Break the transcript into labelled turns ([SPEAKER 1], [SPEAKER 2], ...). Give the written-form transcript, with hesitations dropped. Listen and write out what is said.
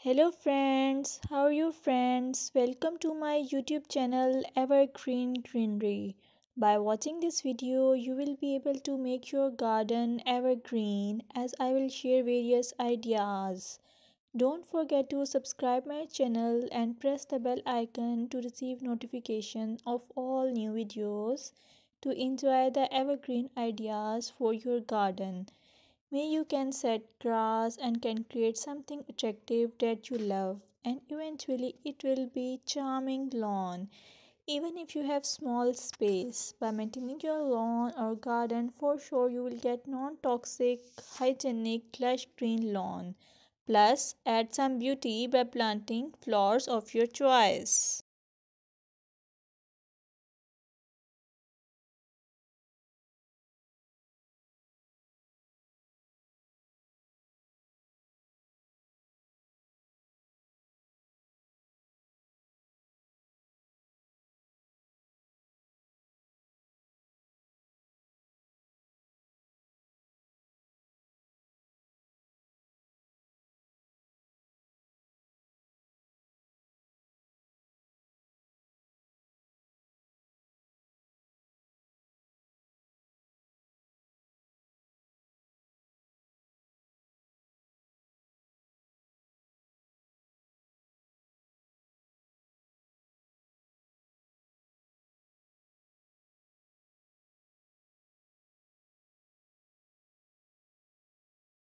[SPEAKER 1] Hello friends, how are you friends? Welcome to my YouTube channel Evergreen Greenery. By watching this video, you will be able to make your garden evergreen as I will share various ideas. Don't forget to subscribe my channel and press the bell icon to receive notification of all new videos to enjoy the evergreen ideas for your garden. May you can set grass and can create something attractive that you love, and eventually it will be charming lawn. Even if you have small space, by maintaining your lawn or garden, for sure you will get non-toxic, hygienic, lush green lawn. Plus, add some beauty by planting flowers of your choice.